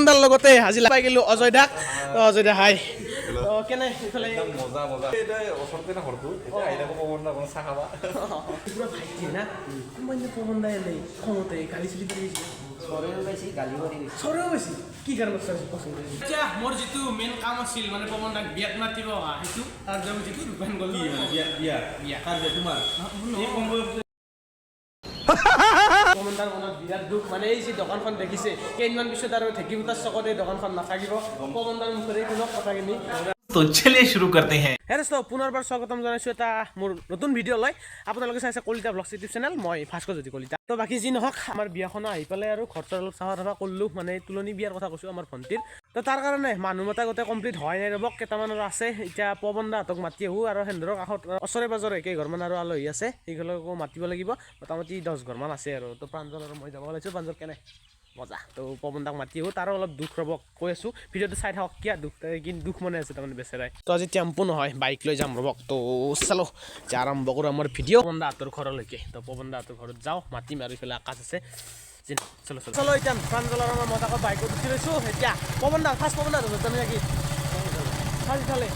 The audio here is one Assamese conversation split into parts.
পৱনদাৰ লগতে হাজি পাই গেলো অজয় দাক অজয় দা হাই কেনে ইফালে মজা মজা এটা ওচৰতে না ঘৰটো এতিয়া আহি থাকো পৱনদা কোনো চাহ খাবা পুৰা ভাইটি না মই পৱনদাই এনে খঙতে গালি চলি কৰি সৰেও বেশি গালি কৰি সৰেও বেছি কি কাৰণত পছন্দ এতিয়া মোৰ যিটো মেইন কাম আছিল মানে পৱনদাক বিয়াত মাতিব সেইটো তাৰ যাব যিটো ৰূপায়ণ গ'ল বিয়া কাৰ তোমাৰ এই পৱনদাৰ মনত বিৰাট দুখ মানে এই যে দোকানখন দেখিছে কেইদিনমান পিছত আৰু ঢেকিপুটাৰ চকত এই দোকানখন নাথাকিব পৱনদাৰ মুখেৰে শুনক কথাখিনি तो चलिए शुरू करते हैं হে দোস্ত পুনৰবাৰ স্বাগতম জনাইছো এটা মোৰ নতুন ভিডিঅ' লৈ আপোনালোকে চাইছে কলিতা ব্লগছ ইউটিউব চেনেল মই ভাস্কৰ জ্যোতি কলিতা তো বাকী যি নহওক আমাৰ বিয়াখন আহি পেলাই আৰু ঘৰটো অলপ চাফা তাফা কৰিলোঁ মানে তুলনি বিয়াৰ কথা কৈছোঁ আমাৰ ভণ্টিৰ তো তাৰ কাৰণে মানুহ মতা গোটেই কমপ্লিট হোৱাই নাই ৰ'বক কেইটামানৰ আছে এতিয়া পৱনদাহঁতক মাতি আহোঁ আৰু সেন্দৰৰ কাষত ওচৰে পাজৰে কেইঘৰমান আৰু আলহী আছে সেইঘৰকো মাতিব লাগিব মোটামুটি 10 ঘৰমান আছে আৰু তো প্ৰাঞ্জল আৰু মই যাব ওলাইছোঁ প্ৰাঞ্জল কেনে মজা তো পৱনদাক মাতি আহোঁ তাৰো অলপ দুখ ৰ'ব কৈ আছোঁ ভিডিঅ'টো চাই থাকক কিয় দুখ মনে আছে তাৰমানে বেচেৰাই তো আজি টেম্পু নহয় বাইক লৈ যাম ৰ'বক তো চালো যে আৰম্ভ কৰোঁ আমাৰ ভিডিঅ' পৱনদাহঁতৰ ঘৰলৈকে তো পৱনদাহঁতৰ ঘৰত যাওঁ মাতিম আৰু ইফালে আকাশ আছে চলো চলো চলো এতিয়া প্ৰাঞ্জল আৰু মই মজাকৈ বাইকত উঠি লৈছোঁ এতিয়া পৱনদা ফাৰ্ষ্ট পৱনদা যাম নেকি ইফালে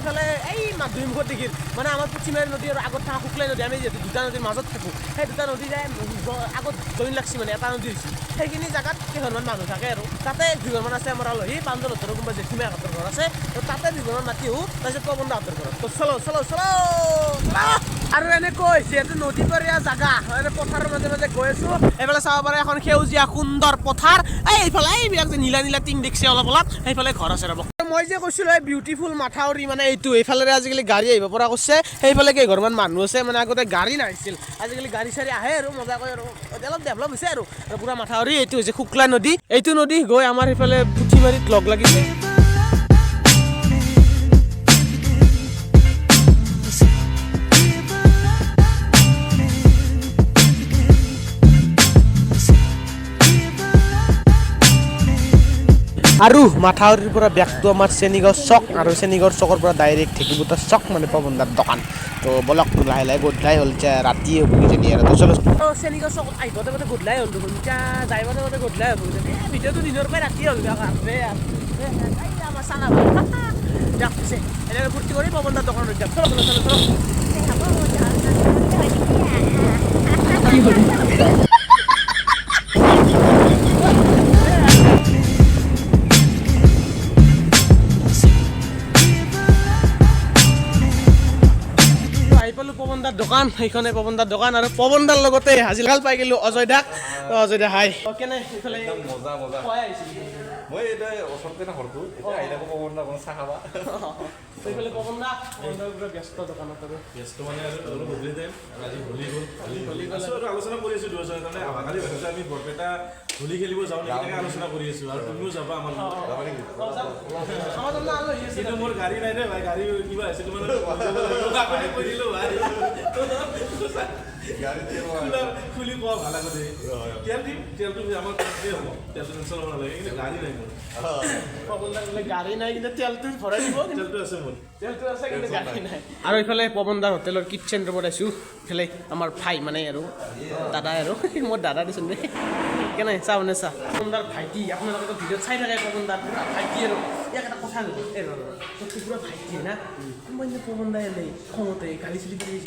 ইফালে এই মাধুৰী মুখত দেখিল মানে আমাৰ পুঠিমাৰী নদী আৰু আগত থকা শুক্লাই নদী আমি যিহেতু দুটা নদীৰ মাজত থাকোঁ সেই দুটা নদী যায় আগত জইন লাগছি মানে এটা নদী হৈছে সেইখিনি জেগাত কেইঘৰমান মানুহ থাকে আৰু তাতে দুঘৰমান আছে আমাৰ আলহী প্ৰাঞ্জলহঁতৰ কোনোবা জেঠীমাহঁতৰ ঘৰ আছে তো তাতে দুঘৰমান মাতি আহোঁ তাৰপিছত পৱনদাহঁতৰ ঘৰত তো চলো চলো চলো আৰু এনেকৈ যিহেতু নদী পৰীয়া জেগা এনে পথাৰৰ মাজে মাজে গৈ আছোঁ এইফালে চাব পাৰে এখন সেউজীয়া সুন্দৰ পথাৰ এইফালে এইবিলাক যে নীলা নীলা টিং দেখিছে অলপ অলপ সেইফালে ঘৰ আছে ৰ'ব মই যে কৈছিলোঁ এই বিউটিফুল মাথাউৰি মানে এইটো এইফালে আজিকালি গাড়ী আহিব পৰা কৈছে সেইফালে কেইঘৰমান মানুহ আছে মানে আগতে গাড়ী নাহিছিল আজিকালি গাড়ী চাড়ী আহে আৰু মজাকৈ আৰু অলপ ডেভেলপ হৈছে আৰু পুৰা মাথাউৰি এইটো হৈছে শুক্লা নদী এইটো নদী গৈ আমাৰ সেইফালে পুঠিমাৰীত লগ লাগিছে আৰু মাথাউৰিৰ পৰা বেগটো আমাৰ চেনিগাঁও চক আৰু চেনিগাঁৱৰ চকৰ পৰা ডাইৰেক্ট ঢেকিপুটাৰ চক মানে পৱনদাৰ দোকান তো বলক লাহে লাহে গধূলাই হ'ল এতিয়া ৰাতি হ'ব কিজানি আৰু চলো চেনিগাঁও চকত আহিবতে গোটেই গধূলাই হ'ল দেখোন এতিয়া যাইবতে গোটেই গধূলাই হ'ব কিজানি ভিডিঅ'টো দিনৰ পৰাই ৰাতি হ'ল আমাৰ চানা যাক পিছে এনেকৈ ফূৰ্তি কৰি পৱনদাৰ দোকানত যাম চলো চলো চলো চলো পৱনদাৰ দোকান সেইখনে পৱনদাৰ দোকান আৰু পৱনদাৰ লগতে হাজিলাল পাই গেলো অজয় দাক অজয় দা হাই কেনে ইফালে মজা মজা মই এটা ওচৰতে না ঘৰটো এতিয়া আহি থাকো পৱনদা কোনো চাহ খাবা এইফালে পৱনদা পুৰা ব্যস্ত দোকানত আৰু ব্যস্ত মানে অলপ বদলি যায় আজি হোলী গ'ল আৰু আলোচনা কৰি আছোঁ দুজন তাৰমানে অহাকালি ভাবিছোঁ আমি বৰপেটা হোলী খেলিব যাওঁ নেকি আলোচনা কৰি আছোঁ আৰু তুমিও যাবা আমাৰ কিন্তু মোৰ গাড়ী নাই দে ভাই গাড়ী কিবা হৈছে তোমাৰ কৈ দিলোঁ ভাই খুলি কোৱা ভাল আগতে তেল দিম তেলটো আমাৰ হ'ব তেলটো টেনশ্যন ল'ব নালাগে কিন্তু গাড়ী নাই মোৰ গাড়ী নাই কিন্তু তেলটো ভৰাই দিব তেলটো আছে মোৰ তেলটো আছে কিন্তু গাড়ী নাই আৰু এইফালে পৱনদাৰ হোটেলৰ কিটচেন ৰুমত আছোঁ এইফালে আমাৰ ভাই মানে আৰু দাদাই আৰু মোৰ দাদা দিছোঁ দেই কেনে চাওঁ নে চা পৱনদাৰ ভাইটি আপোনালোকেতো ভিডিঅ'ত চাই থাকে পৱনদাৰ পুৰা ভাইটি আৰু ইয়াক এটা কথা নকওঁ এই পুৰা ভাইটি না মই পৱনদাই এনেই খঙতে গালি চলি কৰি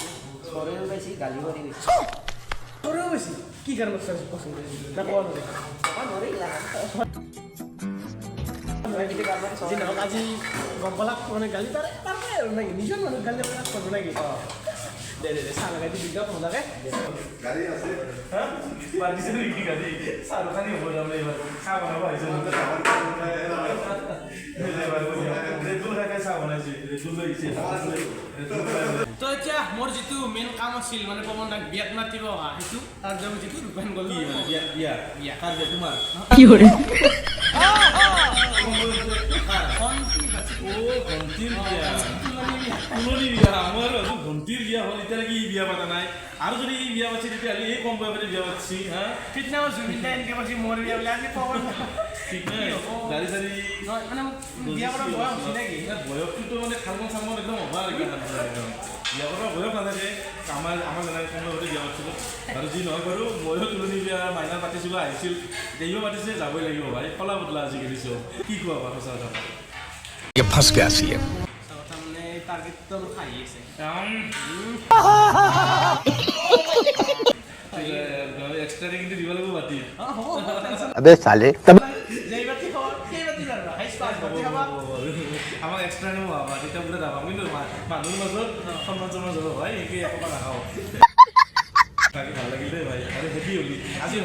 সৰেও বেশি গালি কৰি সৰেও বেছি কি কাৰণত পছন্দ না কোৱা আজি গম পালাক মানে গালি তাৰে আৰু নাকি নিজৰ মানুহ গালি কৰিব নাকি দে চাহ লগাই দি দিয়ক মজাকে গাড়ী আছে পাৰ্টিছে নেকি গাড়ী চাহ দোকানী হ'ব যাম এইবাৰ চাহ বনাব আহিছে তো এতিয়া মোৰ যিটো মেইন কাম আছিল মানে পৱনদাক বিয়াত মাতিব সেইটো তাৰ যাব যিটো ৰূপায়ণ গ'ল বিয়া কাৰ তোমাৰ কি কৰে ভণ্টিৰ বিয়া আমাৰ ভণ্টিৰ বিয়া হ'ল এতিয়ালৈকে ই বিয়া পতা নাই আৰু যদি ই বিয়া পাতিছে তেতিয়াহ'লে এই কম বয়সতে বিয়া পাতিছি হা সিদিনা জুবিন দাই এনেকৈ পাতিছে মোৰ বিয়া বোলে আজি পৱন ঠিক নাই গাড়ী চাড়ী মানে বিয়া কৰা বয়স হৈছে নেকি বয়সটোতো মানে খালমন চালমন একদম অভাৰ বিয়া কৰা বয়স নাথাকে আমাৰ জেনেৰেশ্যনৰ লগতে বিয়া পাতিছিলোঁ আৰু যি নহয় বাৰু ময়ো তুলনি বিয়া মাইনা পাতিছিলোঁ আহিছিল দেইও মাতিছে যাবই লাগিব ভাই কলা বদলা আজিকালি চব কি কোৱা বাৰু সঁচা কথা ये फंस गया सी है তাৰমানে টাৰ্গেটটো খাই আছে এক্সট্ৰা কিন্তু দিব লাগিব বাতি अबे साले আমাক এক্সট্ৰা নিব পাবা তেতিয়া বোলে যাবা কিন্তু মানুহৰ মাজত সন্মান চন্মান যাব ভাই একে একো নাখাওঁ তাকে ভাল লাগিল দেই ভাই আৰু হেপী হলি আজি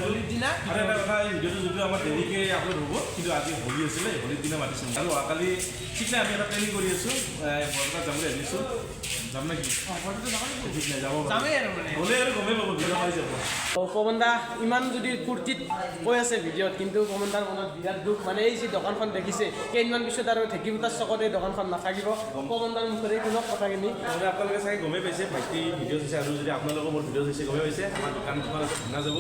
হোলীৰ দিনা আৰু এটা কথা এই ভিডিঅ'টো যদিও আমাৰ দেৰিকে আপলোড হ'ব কিন্তু আজি হোলী আছিলে হোলীৰ দিনা মাতিছোঁ আৰু অহাকালি ঠিক নাই আমি এটা প্লেনিং কৰি আছোঁ বৰপেটাত যাম বুলি ভাবিছোঁ যাম নেকি ঠিক নাই যাব হ'লে আৰু গমেই পাব ভিডিঅ' পাই যাব পৱন দা ইমান যদি ফূৰ্তিত কৈ আছে ভিডিঅ'ত কিন্তু পৱন দাৰ মনত বিৰাট দুখ মানে এই যি দোকানখন দেখিছে কেইদিনমান পিছত আৰু ঢেঁকীপুটাৰ চকত এই দোকানখন নাথাকিব পৱন দাৰ মুখেৰে শুনক কথাখিনি মানে আপোনালোকে চাগে গমেই পাইছে ভাইটি ভিডিঅ' চাইছে আৰু যদি আপোনালোকৰ মোৰ ভিডিঅ' চাইছে গমেই পাইছে আমাৰ দোকান ভাঙা যাব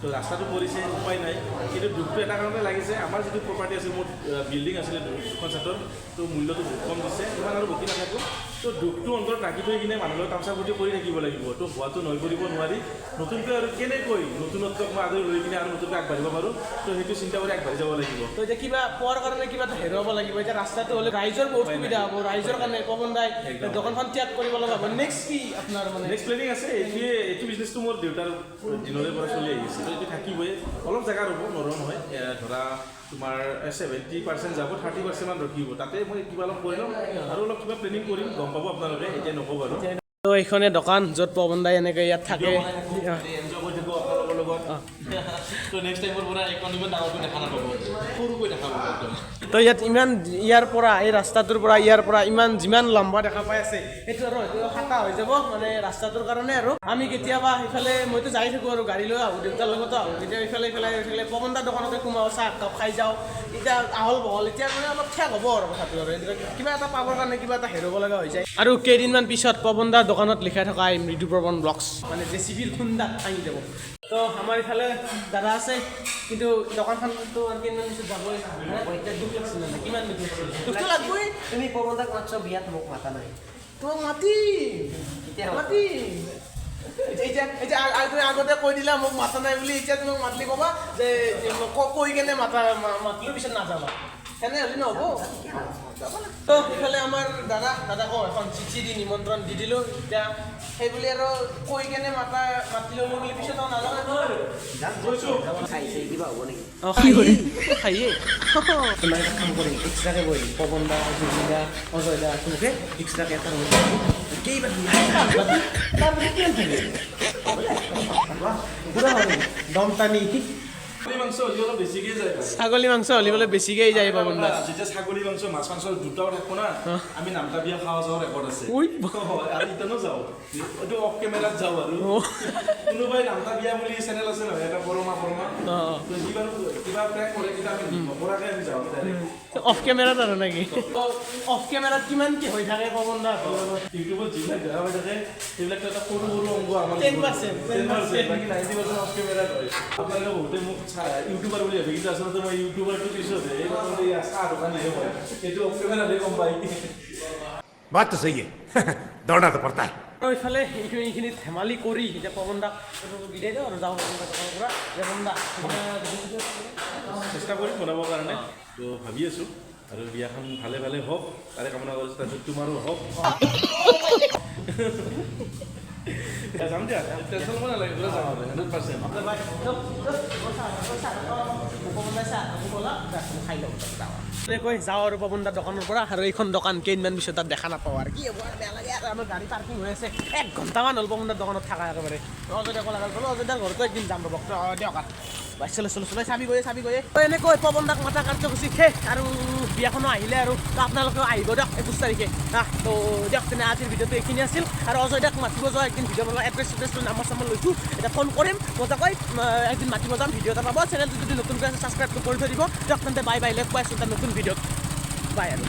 তো ৰাস্তাটো পৰিছে উপায় নাই কিন্তু দুখটো এটা কাৰণতে লাগিছে আমাৰ যিটো প্ৰপাৰ্টি আছিল মোৰ বিল্ডিং আছিলে দুখন ছাটৰ তো মূল্যটো বহুত কম দিছে ইমান আৰু বকি নাথাকোঁ তো দুখটো অন্তৰত ৰাখি থৈ কিনে মানুহৰ তামচা ফূৰ্তি কৰি থাকিব লাগিব তো হোৱাটো নৈ কৰিব নোৱাৰি নতুনকৈ আৰু কেনেকৈ নতুনত্বক মই আদৰি লৈ কিনে আৰু নতুনকৈ আগবাঢ়িব পাৰোঁ তো সেইটো চিন্তা কৰি আগবাঢ়ি যাব লাগিব তো এতিয়া কিবা পোৱাৰ কাৰণে কিবা এটা হেৰুৱাব লাগিব এতিয়া ৰাস্তাটো হ'লে ৰাইজৰ বহুত সুবিধা হ'ব ৰাইজৰ কাৰণে পৱন দাই দোকানখন ত্যাগ কৰিব লগা হ'ব নেক্সট কি আপোনাৰ মানে নেক্সট প্লেনিং আছে এইটো বিজনেছটো মোৰ দেউতাৰ দিনৰে পৰা চলি আহিছে তো এইটো থাকিবই অলপ জেগা ৰ'ব নৰম হয় ধৰা তোমাৰ 70% যাব 30% মান ৰখিব তাতে মই কিবা অলপ কৰি ল'ম আৰু অলপ কিবা প্লেনিং কৰিম গম পাব আপোনালোকে এতিয়া নক'ব আৰু তো এইখনে দোকান য'ত পৱন দাই এনেকৈ ইয়াত থাকে এনজয় কৰি থাকোঁ আপোনালোকৰ লগত তো নেক্সট টাইমৰ পৰা এইখন ইমান ডাঙৰকৈ দেখা নাপাব সৰুকৈ দেখা পাব একদম তো ইয়াত ইমান ইয়াৰ পৰা এই ৰাস্তাটোৰ পৰা ইয়াৰ পৰা ইমান যিমান লম্বা দেখা পাই আছে সেইটো আৰু হয়তো খাটা হৈ যাব মানে ৰাস্তাটোৰ কাৰণে আৰু আমি কেতিয়াবা সেইফালে মইতো যাই থাকোঁ আৰু গাড়ী লৈ আহোঁ দেউতাৰ লগতো আহোঁ তেতিয়া এইফালে পৱন দাৰ দোকানতে সোমাওঁ চাহ কাপ খাই যাওঁ এতিয়া আহল বহল এতিয়া মানে অলপ ঠেক হ'ব আৰু কথাটো আৰু কিবা এটা পাবৰ কাৰণে কিবা এটা হেৰুৱাব লগা হৈ যায় আৰু কেইদিনমান পিছত পৱন দাৰ দোকানত লিখাই থকা এই মৃদুপ্ৰৱণ ব্লগছ মানে জেচিবিৰ খুন্দাত ভাঙি যাব তো আমাৰ ইফালে দাদা আছে কিন্তু দোকানখনতো আৰু কেইদিনমান পিছত যাবই এতিয়া দুখ লাগিছিল মানে কিমান দুখ লাগিছিল দুখটো লাগবই তুমি পৱন দাক মাতছ বিয়াত মোক মাতা নাই তোমাক মাতিম এতিয়া তুমি আগতে কৈ দিলা মোক মাতা নাই বুলি এতিয়া তোমাক মাতলি ক'বা যে কৈ কেনে মাতলি পিছত নাযাবা সেনে হ'লে নহ'ব তো ইফালে আমাৰ দাদাক এখন চিঠি দি নিমন্ত্ৰণ দি দিলোঁ এতিয়া সেই বুলি আৰু কৈ কেনে মাতি ল'লোঁ বুলি পিছত নাযাওঁ খাইছে কিবা হ'ব নেকি খাইয়ে তোমাক এটা কাম কৰিম এক্সট্ৰাকৈ কৈ দিম পৱন দা জুবিন দা অজয় দা তোমাকে এক্সট্ৰাকৈ এটা কৈ দিম কেইবাৰ দম টানি মাংস হ'লে অলপ বেছিকৈ যায় ছাগলী মাংস হ'লে বোলে বেছিকৈ যায় পৱন দা যেতিয়া ছাগলী মাংস মাছ মাংস দুটাও থাকোঁ না আমি নামতা বিয়া খাওয়া যোৱাৰ ৰেকৰ্ড আছে উই আৰু ইটানো যাওঁ এইটো অফ কেমেৰাত যাওঁ আৰু কোনোবাই নামতা বিয়া বুলি চেনেল আছে নহয় এটা বৰমা কিবা প্ৰেক কৰে তেতিয়া আমি নকৰাকৈ আমি যাওঁ অফ কেমেৰাত আৰু নেকি অফ কেমেৰাত কিমান কি হৈ থাকে পৱন দা ইউটিউবত যিবিলাক দেখা হৈ থাকে সেইবিলাকতো এটা সৰু সৰু অংগ আমাৰ 10% বাকী 90% অফ কেমেৰাত হয় আপোনালোকে বহুতে মোক ইউটিউবাৰ বুলি ভাবে কিন্তু আচলতে মই ইউটিউবাৰটো পিছত এই চাহ দোকান দিহে মই এইটো অফ কেমেৰাতে গম পাই बात तो सही है दौड़ना तो पड़ता है আৰু ইফালে এইখিনি ধেমালি কৰি এতিয়া পৱন দাক বিদায় দিওঁ আৰু যাওঁ দোকানৰ পৰা পৱন দা চেষ্টা কৰিম বনাবৰ কাৰণে তো ভাবি আছোঁ আৰু বিয়াখন ভালে ভালে হওক তাৰে কামনা কৰিছোঁ তাৰপিছত তোমাৰো হওক যাম দিয়া টেনশ্যন ল'ব নালাগে বোলে যাম 100% কৈ যাওঁ আৰু পৱন দাৰ দোকানৰ পৰা আৰু এইখন দোকান কেইদিনমান পিছত তাত দেখা নাপাওঁ আৰু কি হ'ব আৰু বেয়া লাগে আৰু আমাৰ গাড়ী পাৰ্কিং হৈ আছে 1 ঘণ্টামান হ'ল পৱন দাৰ দোকানত থকা একেবাৰে অজয় দাক লগা গ'লো অজয় দাৰ ঘৰতো একদিন যাম ৰ'ব দিয়ক আৰু চলো চাবি গৈয়ে এনেকৈ পৱন দাক মাতা কাৰ্যসূচী শেষ আৰু বিয়াখনো আহিলে আৰু আপোনালোকেও আহিব দিয়ক 21 তাৰিখে তো দিয়ক তেনে আজিৰ ভিডিঅ'টো এইখিনি আছিল আৰু অজয় দাক মাতিব যোৱা একদিন ভিডিঅ' বনোৱা এড্ৰেছটো নাম্বাৰ চাম্বাৰ লৈছোঁ এতিয়া ফোন কৰিম মজাকৈ একদিন মাতিব যাম ভিডিঅ' এটা পাব চেনেলটো যদি নতুনকৈ আছে ছাবস্ক্ৰাইবটো কৰি থৈ দিব দিয়ক তেন্তে বাই লেগ পাই আছোঁ তাৰ নতুন ভিডিঅ'ত বাই আৰু